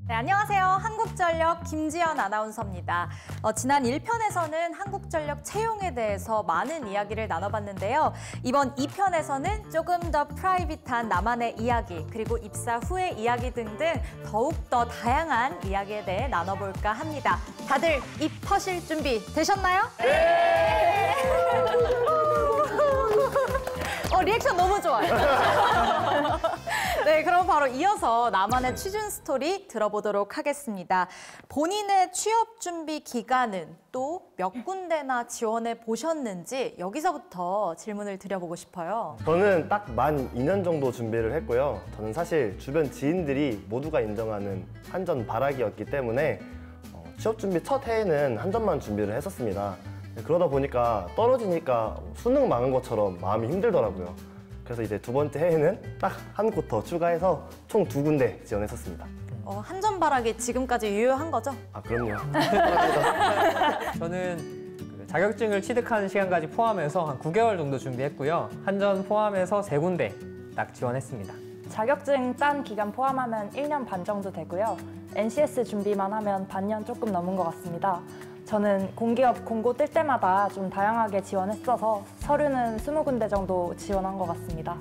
네, 안녕하세요. 한국전력 김지연 아나운서입니다. 지난 1편에서는 한국전력 채용에 대해서 많은 이야기를 나눠봤는데요. 이번 2편에서는 조금 더 프라이빗한 나만의 이야기, 그리고 입사 후의 이야기 등등 더욱더 다양한 이야기에 대해 나눠볼까 합니다. 다들 입하실 준비 되셨나요? 네! 리액션 너무 좋아요. 네, 그럼 바로 이어서 나만의 취준 스토리 들어보도록 하겠습니다. 본인의 취업 준비 기간은 또 몇 군데나 지원해 보셨는지 여기서부터 질문을 드려보고 싶어요. 저는 딱 만 2년 정도 준비를 했고요. 저는 사실 주변 지인들이 모두가 인정하는 한전 바라기였기 때문에 취업 준비 첫 해에는 한전만 준비를 했었습니다. 그러다 보니까 떨어지니까 수능 망한 것처럼 마음이 힘들더라고요. 그래서 이제 두 번째 해에는 딱 한 곳 더 추가해서 총 2군데 지원했었습니다. 한전바라기 지금까지 유효한 거죠? 아, 그럼요. 저는 자격증을 취득하는 시간까지 포함해서 한 9개월 정도 준비했고요. 한전 포함해서 3군데 딱 지원했습니다. 자격증 딴 기간 포함하면 1년 반 정도 되고요. NCS 준비만 하면 반년 조금 넘은 것 같습니다. 저는 공기업 공고 뜰 때마다 좀 다양하게 지원했어서 서류는 20군데 정도 지원한 것 같습니다.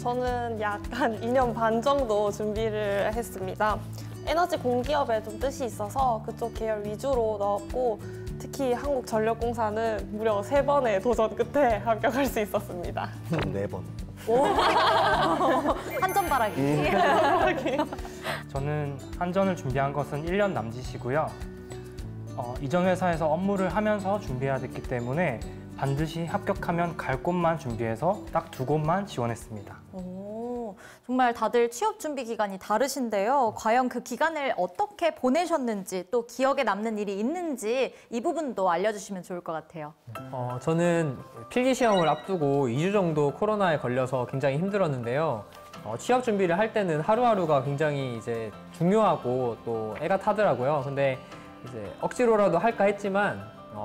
저는 약 한 2년 반 정도 준비를 했습니다. 에너지 공기업에 좀 뜻이 있어서 그쪽 계열 위주로 넣었고 특히 한국전력공사는 무려 3번의 도전 끝에 합격할 수 있었습니다. 4번. 한전바라기. 저는 한전을 준비한 것은 1년 남짓이고요. 이전 회사에서 업무를 하면서 준비해야 됐기 때문에 반드시 합격하면 갈 곳만 준비해서 딱 2곳만 지원했습니다. 오, 정말 다들 취업 준비 기간이 다르신데요. 과연 그 기간을 어떻게 보내셨는지 또 기억에 남는 일이 있는지 이 부분도 알려주시면 좋을 것 같아요. 저는 필기 시험을 앞두고 2주 정도 코로나에 걸려서 굉장히 힘들었는데요. 취업 준비를 할 때는 하루하루가 굉장히 이제 중요하고 또 애가 타더라고요. 근데 이제 억지로라도 할까 했지만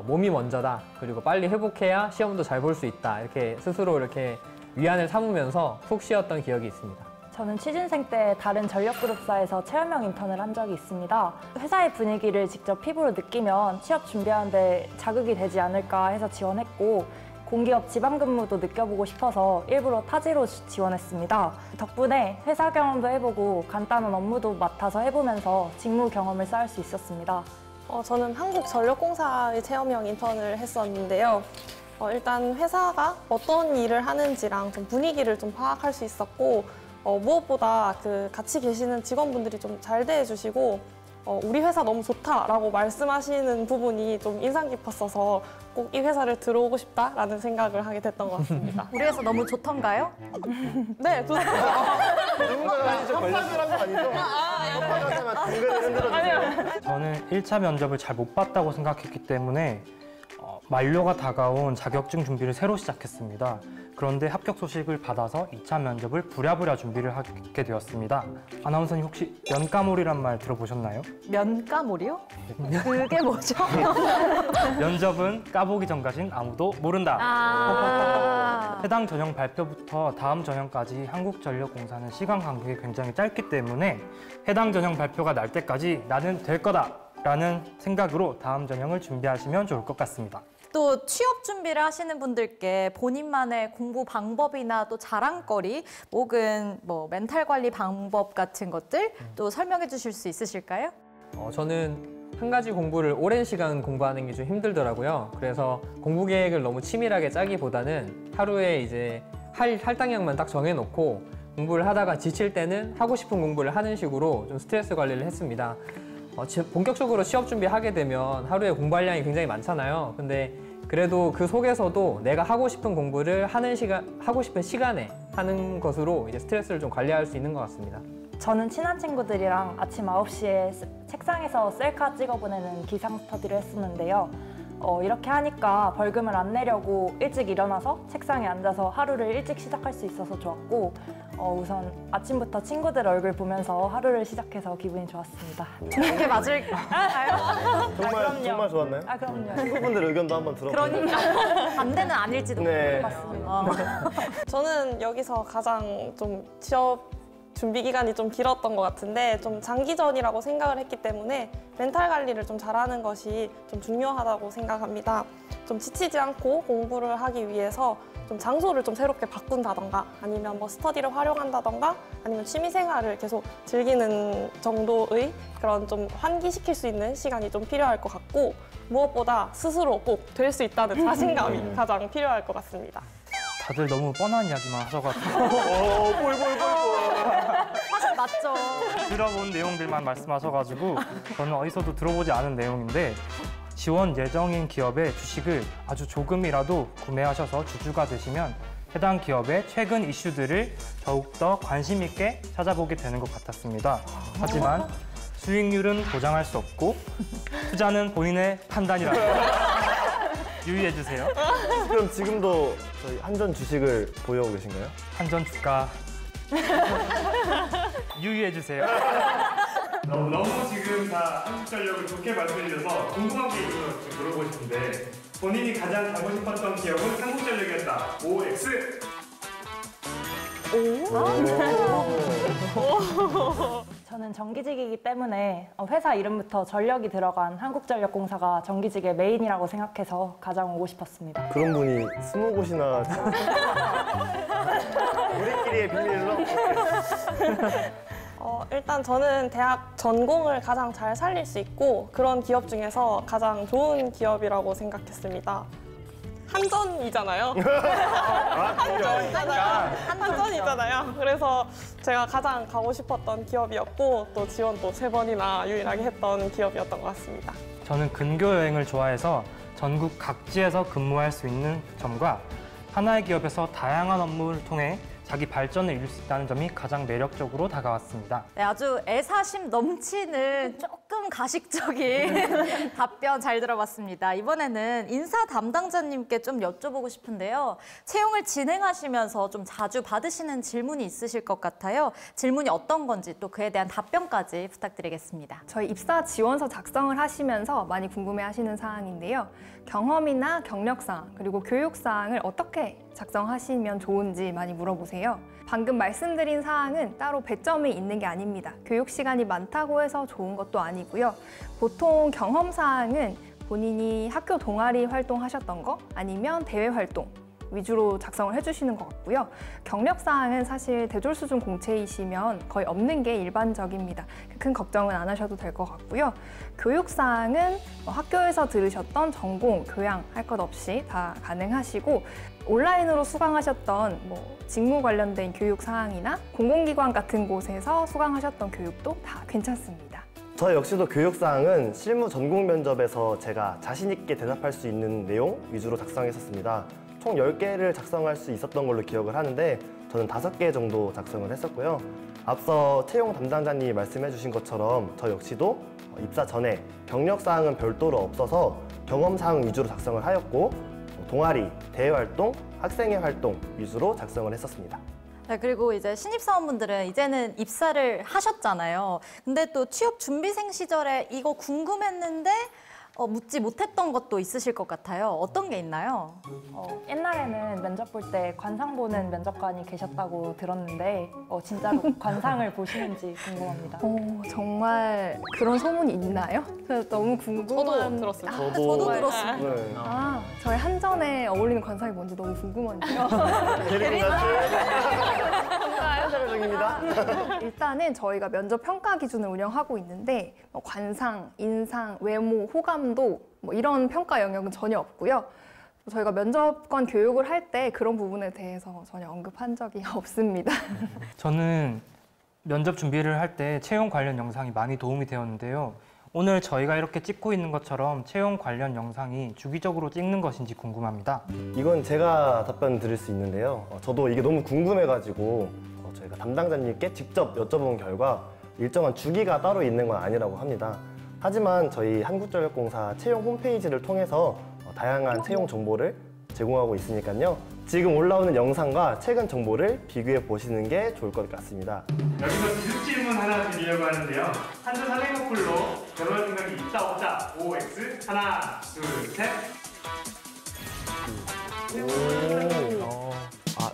몸이 먼저다. 그리고 빨리 회복해야 시험도 잘 볼 수 있다. 이렇게 스스로 이렇게 위안을 삼으면서 푹 쉬었던 기억이 있습니다. 저는 취준생 때 다른 전력그룹사에서 체험형 인턴을 한 적이 있습니다. 회사의 분위기를 직접 피부로 느끼면 취업 준비하는데 자극이 되지 않을까 해서 지원했고 공기업 지방근무도 느껴보고 싶어서 일부러 타지로 지원했습니다. 덕분에 회사 경험도 해보고 간단한 업무도 맡아서 해보면서 직무 경험을 쌓을 수 있었습니다. 저는 한국전력공사의 체험형 인턴을 했었는데요. 일단 회사가 어떤 일을 하는지랑 좀 분위기를 좀 파악할 수 있었고 무엇보다 같이 계시는 직원분들이 좀 잘 대해주시고 우리 회사 너무 좋다라고 말씀하시는 부분이 좀 인상 깊었어서 꼭 이 회사를 들어오고 싶다라는 생각을 하게 됐던 것 같습니다. 우리 회사 너무 좋던가요? 네, 좋습니다. 누군가가 협박을 한 거 아니죠? 협박을 하면 당근을 흔들어주세요. 저는 1차 면접을 잘 못 봤다고 생각했기 때문에 만료가 다가온 자격증 준비를 새로 시작했습니다. 그런데 합격 소식을 받아서 2차 면접을 부랴부랴 준비를 하게 되었습니다. 아나운서님 혹시 면가몰이란 말 들어보셨나요? 면가몰이요? 그게 뭐죠? 면접은 까보기 전까진 아무도 모른다. 해당 전형 발표부터 다음 전형까지 한국전력공사는 시간 간격이 굉장히 짧기 때문에 해당 전형 발표가 날 때까지 나는 될 거다 라는 생각으로 다음 전형을 준비하시면 좋을 것 같습니다. 또 취업 준비를 하시는 분들께 본인만의 공부 방법이나 또 자랑거리 혹은 뭐 멘탈 관리 방법 같은 것들 또 설명해 주실 수 있으실까요? 저는 한 가지 공부를 오랜 시간 공부하는 게 좀 힘들더라고요. 그래서 공부 계획을 너무 치밀하게 짜기보다는 하루에 이제 할당량만 딱 정해놓고 공부를 하다가 지칠 때는 하고 싶은 공부를 하는 식으로 좀 스트레스 관리를 했습니다. 본격적으로 취업 준비하게 되면 하루에 공부할 양이 굉장히 많잖아요. 근데 그래도 그 속에서도 내가 하고 싶은 공부를 하고 싶은 시간에 하는 것으로 이제 스트레스를 좀 관리할 수 있는 것 같습니다. 저는 친한 친구들이랑 아침 9시에 책상에서 셀카 찍어보내는 기상 스터디를 했었는데요. 이렇게 하니까 벌금을 안 내려고 일찍 일어나서 책상에 앉아서 하루를 일찍 시작할 수 있어서 좋았고 우선 아침부터 친구들 얼굴 보면서 하루를 시작해서 기분이 좋았습니다. 그게 맞을까요? 정말 좋았나요? 아, 그럼요. 친구분들 의견도 한번 들어볼까요? 그러니까 반대는 아닐지도 네. 맞습니다. 저는 여기서 가장 좀 취업 준비 기간이 좀 길었던 것 같은데 좀 장기전이라고 생각을 했기 때문에 멘탈 관리를 좀 잘하는 것이 좀 중요하다고 생각합니다. 좀 지치지 않고 공부를 하기 위해서 좀 장소를 좀 새롭게 바꾼다던가 아니면 뭐 스터디를 활용한다던가 아니면 취미 생활을 계속 즐기는 정도의 그런 좀 환기시킬 수 있는 시간이 좀 필요할 것 같고 무엇보다 스스로 꼭 될 수 있다는 자신감이 가장 필요할 것 같습니다. 다들 너무 뻔한 이야기만 하셔가지고 사실 맞죠. 들어본 내용들만 말씀하셔가지고 저는 어디서도 들어보지 않은 내용인데 지원 예정인 기업의 주식을 아주 조금이라도 구매하셔서 주주가 되시면 해당 기업의 최근 이슈들을 더욱더 관심 있게 찾아보게 되는 것 같았습니다. 하지만 수익률은 보장할 수 없고 투자는 본인의 판단이라고 유의해주세요. 그럼 지금도 저희 한전 주식을 보유하고 계신가요? 한전 주가 유의해주세요. 너무 지금 다 한국전력을 좋게 말씀해 주셔서 궁금한 게 있어서 좀 물어보고 싶은데 본인이 가장 가고 싶었던 기업은 한국전력이었다. OX. 저는 정기직이기 때문에 회사 이름부터 전력이 들어간 한국전력공사가 정기직의 메인이라고 생각해서 가장 오고 싶었습니다. 그런 분이 20곳이나 우리끼리의 비밀로 일단 저는 대학 전공을 가장 잘 살릴 수 있고 그런 기업 중에서 가장 좋은 기업이라고 생각했습니다. 한전이잖아요. 한전이잖아요. 그래서 제가 가장 가고 싶었던 기업이었고 또 지원도 3번이나 유일하게 했던 기업이었던 것 같습니다. 저는 근교 여행을 좋아해서 전국 각지에서 근무할 수 있는 점과 하나의 기업에서 다양한 업무를 통해 자기 발전을 이룰 수 있다는 점이 가장 매력적으로 다가왔습니다. 네, 아주 애사심 넘치는 조금 가식적인 답변 잘 들어봤습니다. 이번에는 인사 담당자님께 좀 여쭤보고 싶은데요. 채용을 진행하시면서 좀 자주 받으시는 질문이 있으실 것 같아요. 질문이 어떤 건지 또 그에 대한 답변까지 부탁드리겠습니다. 저희 입사 지원서 작성을 하시면서 많이 궁금해하시는 사항인데요. 경험이나 경력사항 그리고 교육사항을 어떻게 작성하시면 좋은지 많이 물어보세요. 방금 말씀드린 사항은 따로 배점이 있는 게 아닙니다. 교육 시간이 많다고 해서 좋은 것도 아니고요. 보통 경험사항은 본인이 학교 동아리 활동하셨던 거 아니면 대외 활동 위주로 작성을 해주시는 것 같고요. 경력사항은 사실 대졸 수준 공채이시면 거의 없는 게 일반적입니다. 큰 걱정은 안 하셔도 될 것 같고요. 교육사항은 학교에서 들으셨던 전공, 교양 할 것 없이 다 가능하시고 온라인으로 수강하셨던 직무 관련된 교육사항이나 공공기관 같은 곳에서 수강하셨던 교육도 다 괜찮습니다. 저 역시도 교육사항은 실무 전공 면접에서 제가 자신 있게 대답할 수 있는 내용 위주로 작성했었습니다. 총 10개를 작성할 수 있었던 걸로 기억을 하는데 저는 5개 정도 작성을 했었고요. 앞서 채용 담당자님이 말씀해 주신 것처럼 저 역시도 입사 전에 경력사항은 별도로 없어서 경험사항 위주로 작성을 하였고 동아리, 대외활동, 학생회 활동 위주로 작성을 했었습니다. 네, 그리고 이제 신입사원분들은 이제는 입사를 하셨잖아요. 근데 또 취업 준비생 시절에 이거 궁금했는데 묻지 못했던 것도 있으실 것 같아요. 어떤 게 있나요? 옛날에는 면접 볼 때 관상 보는 면접관이 계셨다고 들었는데 진짜로 관상을 보시는지 궁금합니다. 정말 그런 소문이 있나요? 그래서 너무 궁금한. 저도 들었어요. 저도 들었습니다. 네. 저희 한전에 어울리는 관상이 뭔지 너무 궁금한데요. 현장입니다. 일단은 저희가 면접 평가 기준을 운영하고 있는데 관상, 인상, 외모, 호감도 이런 평가 영역은 전혀 없고요. 저희가 면접관 교육을 할 때 그런 부분에 대해서 전혀 언급한 적이 없습니다. 저는 면접 준비를 할 때 채용 관련 영상이 많이 도움이 되었는데요. 오늘 저희가 이렇게 찍고 있는 것처럼 채용 관련 영상이 주기적으로 찍는 것인지 궁금합니다. 이건 제가 답변 드릴 수 있는데요. 저도 이게 너무 궁금해가지고 저희가 담당자님께 직접 여쭤본 결과 일정한 주기가 따로 있는 건 아니라고 합니다. 하지만 저희 한국전력공사 채용 홈페이지를 통해서 다양한 채용 정보를 제공하고 있으니까요. 지금 올라오는 영상과 최근 정보를 비교해 보시는 게 좋을 것 같습니다. 여기서 기습 질문 하나 드리려고 하는데요. 한전 사내커플로 결혼할 생각이 있다 없다. OX 하나 둘 셋.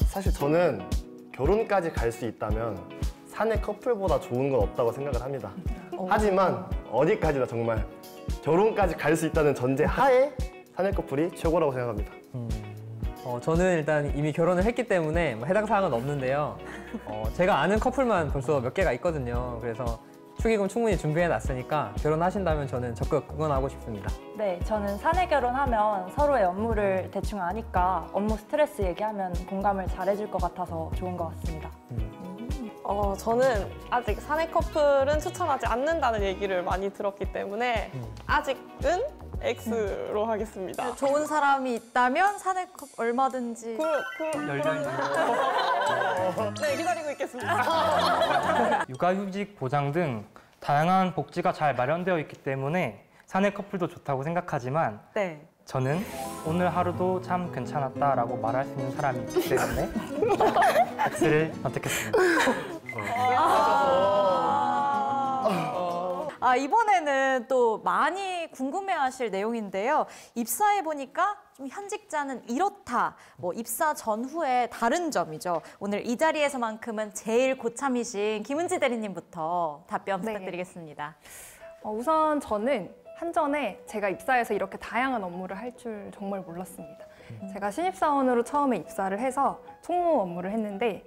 사실 저는 결혼까지 갈 수 있다면 사내 커플보다 좋은 건 없다고 생각을 합니다. 하지만 어디까지나 정말 결혼까지 갈 수 있다는 전제 하에 사내 커플이 최고라고 생각합니다. 저는 일단 이미 결혼을 했기 때문에 뭐 해당 사항은 없는데요. 제가 아는 커플만 벌써 몇 개가 있거든요. 그래서 축의금 충분히 준비해 놨으니까 결혼하신다면 저는 적극 응원하고 싶습니다. 네, 저는 사내 결혼하면 서로의 업무를 대충 아니까 업무 스트레스 얘기하면 공감을 잘해줄 것 같아서 좋은 것 같습니다. 저는 아직 사내 커플은 추천하지 않는다는 얘기를 많이 들었기 때문에 아직은 X로 하겠습니다. 좋은 사람이 있다면 사내 커플 얼마든지. 네, 기다리고 있겠습니다. 육아휴직 보장 등 다양한 복지가 잘 마련되어 있기 때문에 사내 커플도 좋다고 생각하지만 네. 저는 오늘 하루도 참 괜찮았다라고 말할 수 있는 사람이기 때문에 X를 선택했습니다. 이번에는 또 많이 궁금해하실 내용인데요. 입사해 보니까 좀 현직자는 이렇다. 뭐 입사 전후의 다른 점이죠. 오늘 이 자리에서만큼은 제일 고참이신 김은지 대리님부터 답변 네. 부탁드리겠습니다. 우선 저는 한전에 제가 입사해서 이렇게 다양한 업무를 할 줄 정말 몰랐습니다. 제가 신입사원으로 처음에 입사를 해서 총무 업무를 했는데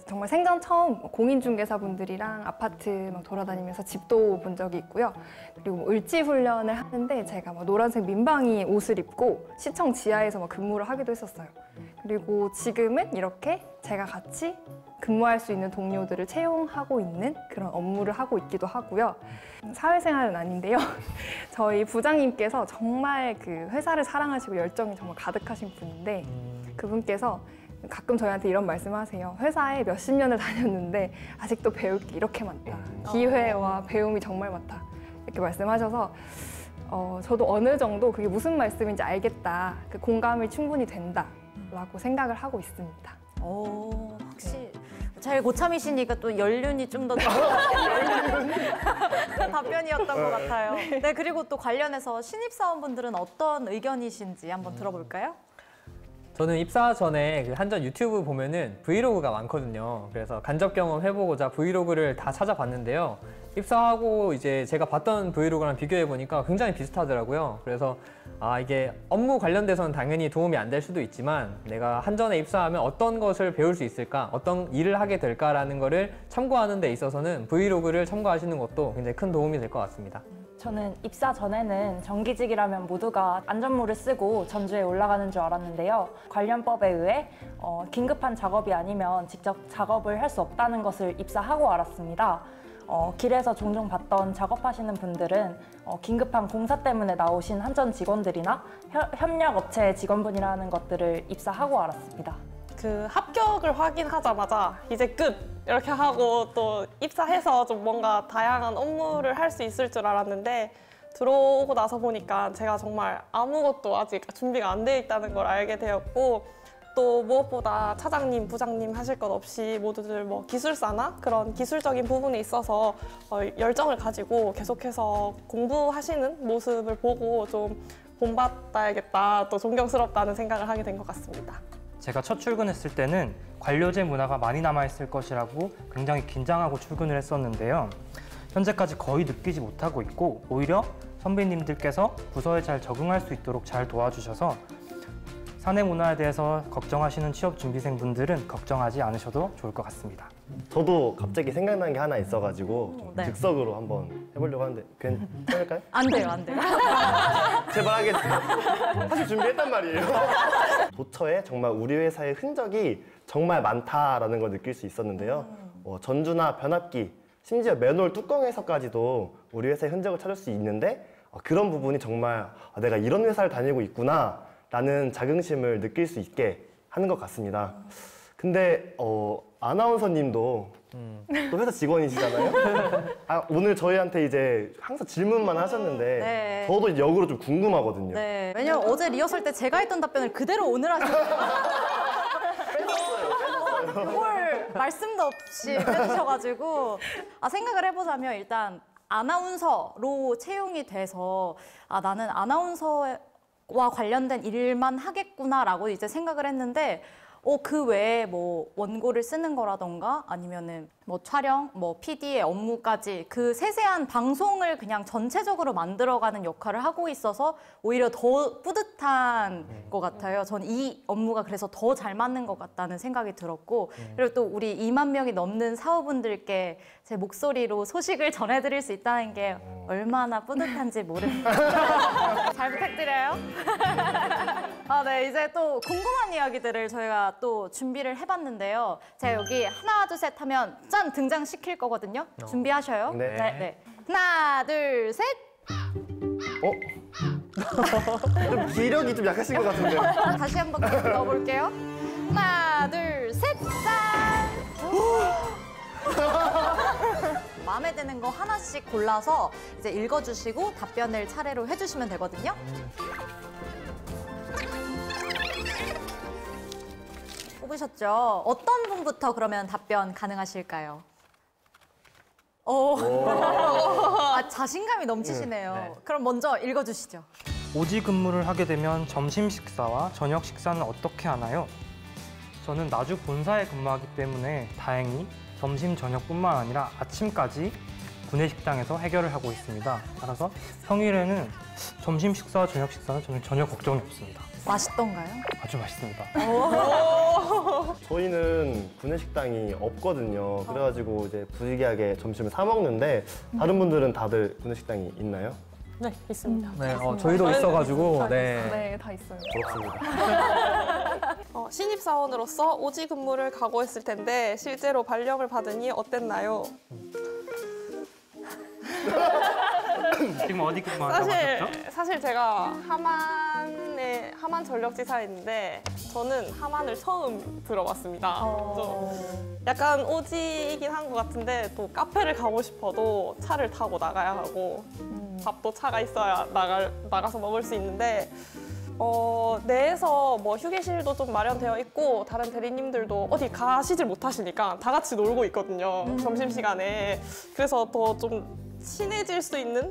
정말 생전 처음 공인중개사분들이랑 아파트 막 돌아다니면서 집도 본 적이 있고요. 그리고 뭐 을지훈련을 하는데 제가 막 노란색 민방위 옷을 입고 시청 지하에서 막 근무를 하기도 했었어요. 그리고 지금은 이렇게 제가 같이 근무할 수 있는 동료들을 채용하고 있는 그런 업무를 하고 있기도 하고요. 사회생활은 아닌데요. 저희 부장님께서 정말 회사를 사랑하시고 열정이 정말 가득하신 분인데 그분께서 가끔 저희한테 이런 말씀을 하세요. 회사에 몇십 년을 다녔는데 아직도 배울 게 이렇게 많다. 기회와 배움이 정말 많다. 이렇게 말씀하셔서 저도 어느 정도 그게 무슨 말씀인지 알겠다. 공감이 충분히 된다라고 생각을 하고 있습니다. 확실히 제일 고참이시니까 또 연륜이 좀 더 답변이었던 것 같아요. 네, 그리고 또 관련해서 신입사원분들은 어떤 의견이신지 한번 들어볼까요? 저는 입사 전에 한전 유튜브 보면은 브이로그가 많거든요. 그래서 간접 경험 해보고자 브이로그를 다 찾아봤는데요. 입사하고 이제 제가 봤던 브이로그랑 비교해 보니까 굉장히 비슷하더라고요. 그래서 이게 업무 관련돼서는 당연히 도움이 안 될 수도 있지만 내가 한전에 입사하면 어떤 것을 배울 수 있을까, 어떤 일을 하게 될까라는 거를 참고하는 데 있어서는 브이로그를 참고하시는 것도 굉장히 큰 도움이 될 것 같습니다. 저는 입사 전에는 정기직이라면 모두가 안전모를 쓰고 전주에 올라가는 줄 알았는데요. 관련법에 의해 긴급한 작업이 아니면 직접 작업을 할 수 없다는 것을 입사하고 알았습니다. 길에서 종종 봤던 작업하시는 분들은 긴급한 공사 때문에 나오신 한전 직원들이나 협력업체 직원분이라는 것들을 입사하고 알았습니다. 합격을 확인하자마자 이제 끝! 이렇게 하고 또 입사해서 좀 뭔가 다양한 업무를 할 수 있을 줄 알았는데 들어오고 나서 보니까 제가 정말 아무것도 아직 준비가 안 돼 있다는 걸 알게 되었고 또 무엇보다 차장님, 부장님 하실 것 없이 모두들 뭐 기술사나 그런 기술적인 부분에 있어서 열정을 가지고 계속해서 공부하시는 모습을 보고 좀 본받아야겠다, 또 존경스럽다는 생각을 하게 된 것 같습니다. 제가 첫 출근했을 때는 관료제 문화가 많이 남아있을 것이라고 굉장히 긴장하고 출근을 했었는데요. 현재까지 거의 느끼지 못하고 있고 오히려 선배님들께서 부서에 잘 적응할 수 있도록 잘 도와주셔서 사내 문화에 대해서 걱정하시는 취업 준비생분들은 걱정하지 않으셔도 좋을 것 같습니다. 저도 갑자기 생각난 게 하나 있어가지고 네. 즉석으로 한번 해보려고 하는데 괜찮을까요? 안 돼요, 안 돼요. 제발 하겠습니다. 사실 준비했단 말이에요. 도처에 정말 우리 회사의 흔적이 정말 많다라는 걸 느낄 수 있었는데요. 전주나 변압기, 심지어 맨홀 뚜껑에서까지도 우리 회사의 흔적을 찾을 수 있는데 그런 부분이 정말 내가 이런 회사를 다니고 있구나 라는 자긍심을 느낄 수 있게 하는 것 같습니다. 근데 아나운서님도 또 회사 직원이시잖아요. 오늘 저희한테 이제 항상 질문만 하셨는데 네. 저도 역으로 좀 궁금하거든요. 네, 왜냐면 어제 리허설 때 제가 했던 답변을 그대로 오늘 하셨어요. 그걸 말씀도 없이 해주셔가지고 생각을 해보자면 일단 아나운서로 채용이 돼서 나는 아나운서와 관련된 일만 하겠구나라고 이제 생각을 했는데 그 외에 뭐 원고를 쓰는 거라던가 아니면은 뭐 촬영, 뭐 PD의 업무까지 그 세세한 방송을 그냥 전체적으로 만들어가는 역할을 하고 있어서 오히려 더 뿌듯한 것 같아요. 전 이 업무가 그래서 더 잘 맞는 것 같다는 생각이 들었고 그리고 또 우리 2만 명이 넘는 사우분들께 제 목소리로 소식을 전해드릴 수 있다는 게 얼마나 뿌듯한지 모릅니다. 잘 부탁드려요. 네, 이제 또 궁금한 이야기들을 저희가 또 준비를 해봤는데요. 제가 여기 하나, 둘, 셋 하면 짠! 등장시킬 거거든요. 준비하셔요. 네. 네. 하나, 둘, 셋! 좀 기력이 좀 약하신 것 같은데. 다시 한번 넣어볼게요. 하나, 둘, 셋! 짠! 마음에 드는 거 하나씩 골라서 이제 읽어주시고 답변을 차례로 해주시면 되거든요. 뽑으셨죠? 어떤 분부터 그러면 답변 가능하실까요? 자신감이 넘치시네요. 네. 그럼 먼저 읽어주시죠. 오지 근무를 하게 되면 점심 식사와 저녁 식사는 어떻게 하나요? 저는 나주 본사에 근무하기 때문에 다행히 점심, 저녁뿐만 아니라 아침까지 구내식당에서 해결을 하고 있습니다. 따라서 평일에는 점심 식사와 저녁 식사는 저는 전혀 걱정이 없습니다. 맛있던가요? 아주 맛있습니다. 저희는 구내식당이 없거든요. 그래가지고 이제 부지기하게 점심을 사 먹는데 다른 분들은 다들 구내식당이 있나요? 네, 있습니다. 네, 저희도 있어가지고 네, 다 있어요. 그렇습니다. 신입사원으로서 오지 근무를 각오했을 텐데 실제로 발령을 받으니 어땠나요? 지금 어디 근무한다고 하셨죠? 사실 제가 하만 전력지사에 있는데 저는 하만을 처음 들어봤습니다. 좀 약간 오지이긴 한 것 같은데 또 카페를 가고 싶어도 차를 타고 나가야 하고 밥도 차가 있어야 나가서 먹을 수 있는데 내에서 뭐 휴게실도 좀 마련되어 있고 다른 대리님들도 어디 가시질 못하시니까 다 같이 놀고 있거든요. 점심시간에. 그래서 더 좀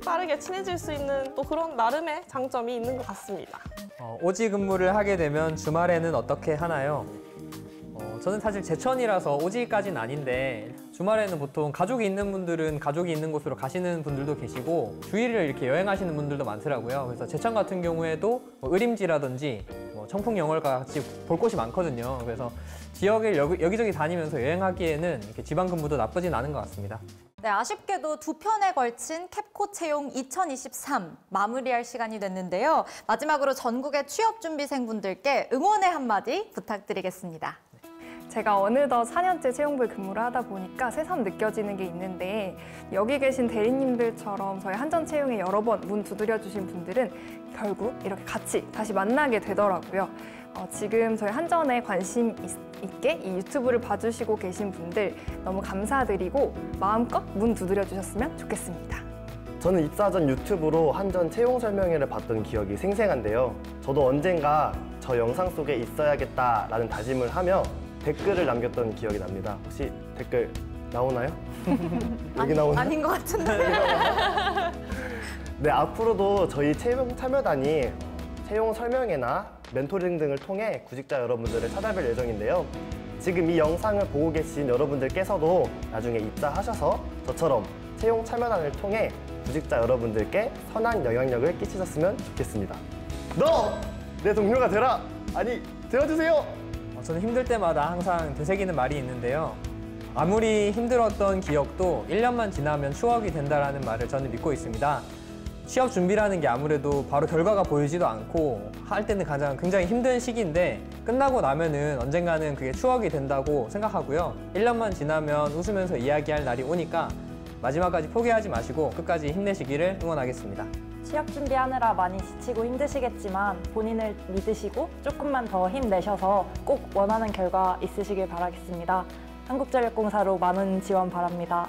빠르게 친해질 수 있는 또 그런 나름의 장점이 있는 것 같습니다. 오지 근무를 하게 되면 주말에는 어떻게 하나요? 저는 사실 제천이라서 오지까지는 아닌데 주말에는 보통 가족이 있는 분들은 가족이 있는 곳으로 가시는 분들도 계시고 주일을 이렇게 여행하시는 분들도 많더라고요. 그래서 제천 같은 경우에도 뭐 의림지라든지 뭐 청풍영월과 같이 볼 곳이 많거든요. 그래서 지역을 여기저기 다니면서 여행하기에는 이렇게 지방 근무도 나쁘진 않은 것 같습니다. 네, 아쉽게도 2편에 걸친 캡코 채용 2023 마무리할 시간이 됐는데요. 마지막으로 전국의 취업준비생분들께 응원의 한마디 부탁드리겠습니다. 제가 어느덧 4년째 채용부에 근무를 하다 보니까 새삼 느껴지는 게 있는데 여기 계신 대리님들처럼 저희 한전 채용에 여러 번 문 두드려 주신 분들은 결국 이렇게 같이 다시 만나게 되더라고요. 지금 저희 한전에 관심 있게 이 유튜브를 봐주시고 계신 분들 너무 감사드리고 마음껏 문 두드려 주셨으면 좋겠습니다. 저는 입사 전 유튜브로 한전 채용 설명회를 봤던 기억이 생생한데요. 저도 언젠가 저 영상 속에 있어야겠다라는 다짐을 하며 댓글을 남겼던 기억이 납니다. 혹시 댓글 나오나요? 여기 나오나요? 아닌 것 같은데. 네, 앞으로도 저희 채용 참여단이 채용 설명회나 멘토링 등을 통해 구직자 여러분들을 찾아뵐 예정인데요. 지금 이 영상을 보고 계신 여러분들께서도 나중에 입사하셔서 저처럼 채용 참여단을 통해 구직자 여러분들께 선한 영향력을 끼치셨으면 좋겠습니다. 너! 내 동료가 되라! 아니, 되어주세요! 저는 힘들 때마다 항상 되새기는 말이 있는데요. 아무리 힘들었던 기억도 1년만 지나면 추억이 된다는 말을 저는 믿고 있습니다. 취업 준비라는 게 아무래도 바로 결과가 보이지도 않고 할 때는 굉장히 힘든 시기인데 끝나고 나면은 언젠가는 그게 추억이 된다고 생각하고요. 1년만 지나면 웃으면서 이야기할 날이 오니까 마지막까지 포기하지 마시고 끝까지 힘내시기를 응원하겠습니다. 취업 준비하느라 많이 지치고 힘드시겠지만 본인을 믿으시고 조금만 더 힘내셔서 꼭 원하는 결과 있으시길 바라겠습니다. 한국전력공사로 많은 지원 바랍니다.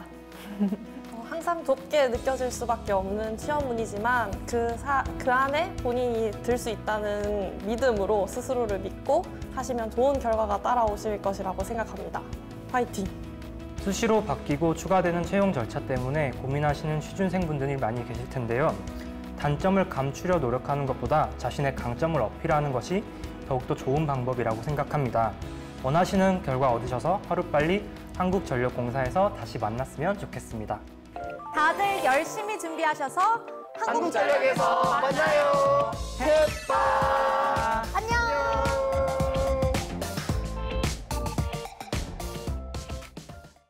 항상 좁게 느껴질 수밖에 없는 취업문이지만 그 안에 본인이 들 수 있다는 믿음으로 스스로를 믿고 하시면 좋은 결과가 따라오실 것이라고 생각합니다. 화이팅! 수시로 바뀌고 추가되는 채용 절차 때문에 고민하시는 취준생분들이 많이 계실 텐데요. 단점을 감추려 노력하는 것보다 자신의 강점을 어필하는 것이 더욱더 좋은 방법이라고 생각합니다. 원하시는 결과 얻으셔서 하루빨리 한국전력공사에서 다시 만났으면 좋겠습니다. 다들 열심히 준비하셔서 한국전력에서 만나요.